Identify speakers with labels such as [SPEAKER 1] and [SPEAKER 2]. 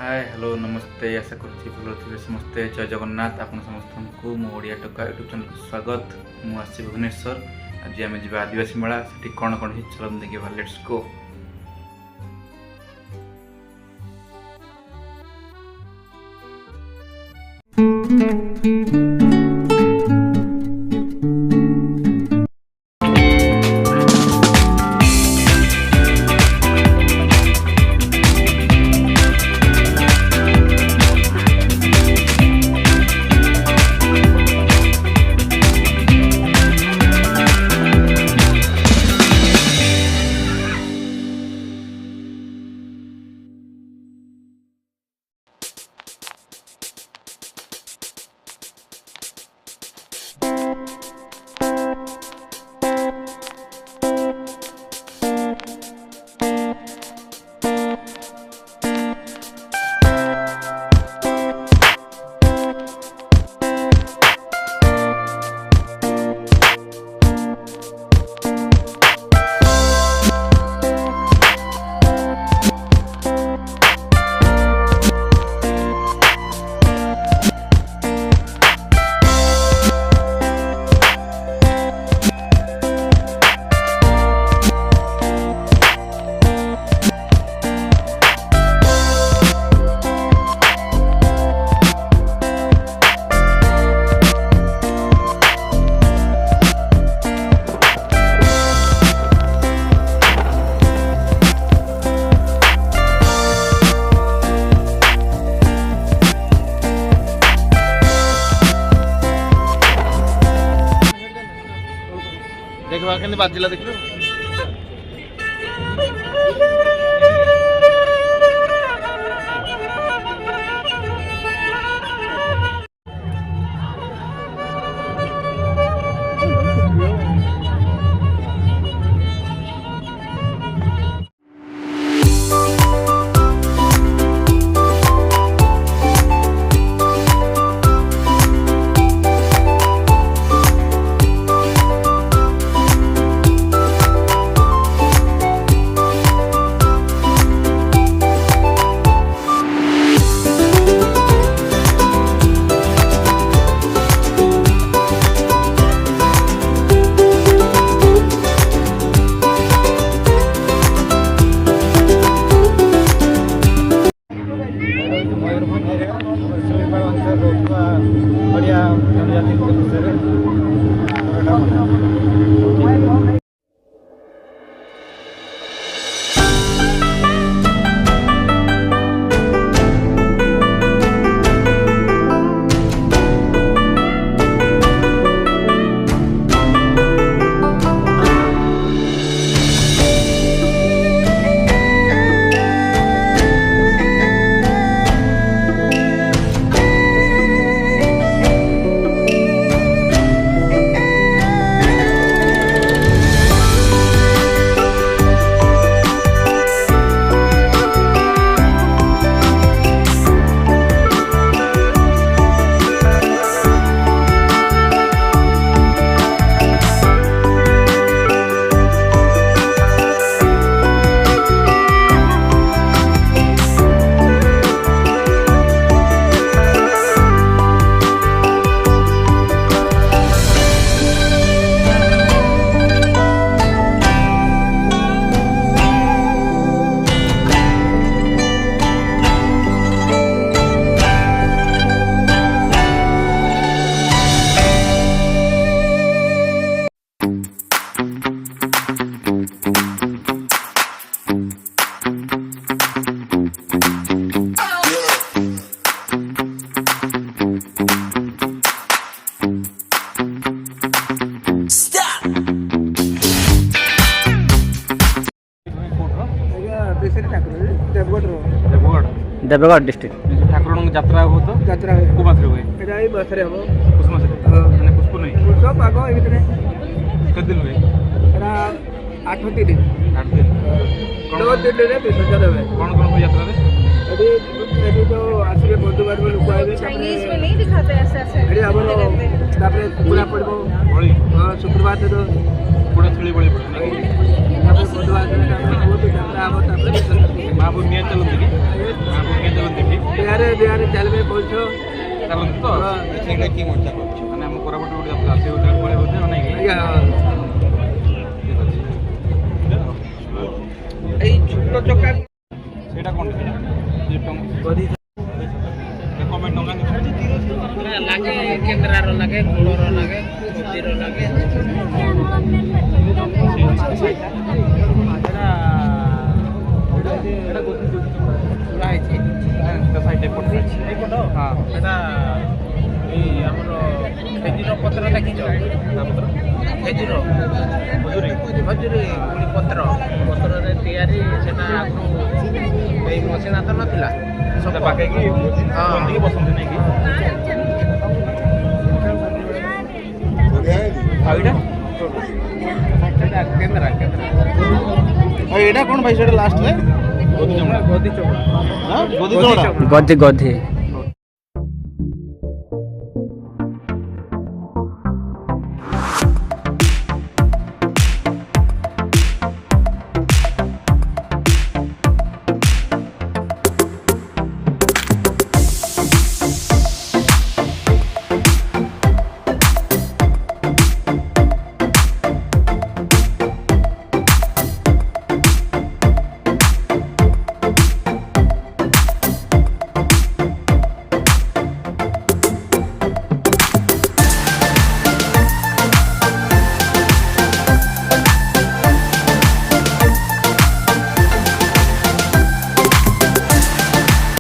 [SPEAKER 1] Hi hello नमस्ते आशा करुँच भल थे समस्ते जय जगन्नाथ आप समस्त को मो ओडिया टोका यूट्यूब चैनल को स्वागत मुझे भुवनेश्वर आज आम जा आदिवासी मेला से कौन कौन ही चलन देखा लेट्स गो।
[SPEAKER 2] देखवा के बाजिला देख लो
[SPEAKER 3] देवगढ़ डिस्ट्रिक्ट
[SPEAKER 2] ठाकुर यात्रा हो तो
[SPEAKER 3] यात्रा
[SPEAKER 2] को मास हुए
[SPEAKER 3] एटा ई बस रे हो
[SPEAKER 2] कुछ मास माने पुष्प नहीं
[SPEAKER 3] सब आगो ए भीतर
[SPEAKER 2] कत दिन हुए
[SPEAKER 3] एटा 8 दिन
[SPEAKER 2] 8 दिन
[SPEAKER 3] दो दिन रे विसर्जन होवे
[SPEAKER 2] कौन हो यात्रा रे
[SPEAKER 3] एडी तो आसीबे बंधु बार लोक आइबे
[SPEAKER 4] चाइनीज में नहीं दिखाते ऐसे
[SPEAKER 3] एडी हमरो तापरे पूरा पड़बो
[SPEAKER 2] बड़ी
[SPEAKER 3] हां शुक्रवार तो
[SPEAKER 2] पूरा छुली बड़ी पड़ती
[SPEAKER 3] तापरे बुधवार दिन तापरे बहुत यात्रा आबो तापरे
[SPEAKER 2] महापुर निया चलती की महापुर निया चलती की
[SPEAKER 3] ଯାତ୍ରାରେ ଚାଲିବେ ପଇଠ
[SPEAKER 2] ଚାଲନ୍ତୁ ତ
[SPEAKER 3] ସେଇଟା କି ମଜା
[SPEAKER 2] ମାନେ ଆମ କୋରାପୁଟ ଗୋଟେ ଯାତ୍ରା ଅଛି ଗୋଟେ ପଳେଇ ବୋଧେ ନାଇଁ କି
[SPEAKER 3] ଆଜ୍ଞା
[SPEAKER 2] ଠିକ୍ ଅଛି
[SPEAKER 3] ଏଇ ଛୋଟ ଚକା
[SPEAKER 2] ସେଇଟା କ'ଣ ସେଇଟା
[SPEAKER 3] ଗଦି
[SPEAKER 2] କମେଣ୍ଟ ଟଙ୍କା
[SPEAKER 3] ଲାଗେ କେନ୍ଦ୍ରାର ଲାଗେ ମୂଳର ଲାଗେ ଗଦିର ଲାଗେ
[SPEAKER 5] এটা এই ଆମର ଖେଜୁର ପତ୍ର ଦେଖିଛ ଖେଜୁର ଖଜୁରୀ କୋଳି ପତ୍ରରେ ତିଆରି ସେଟା ଆଗରୁ ଏଇ ମସିଣା ତ ନଥିଲା
[SPEAKER 2] ସେଟା ପାକେଇକି ବନ୍ଧିକି ବସନ୍ତି ନାଇଁ କି ଆଉ ଏଇଟା
[SPEAKER 5] ଏଇଟା କ'ଣ ଭାଇ ସେଟା ଲାଷ୍ଟରେ
[SPEAKER 2] ଗଦି ଚମଡ଼ା
[SPEAKER 3] ଗଦି ଚୋପା
[SPEAKER 2] ଗଦି ଚମଡ଼ା
[SPEAKER 6] ଗଧେ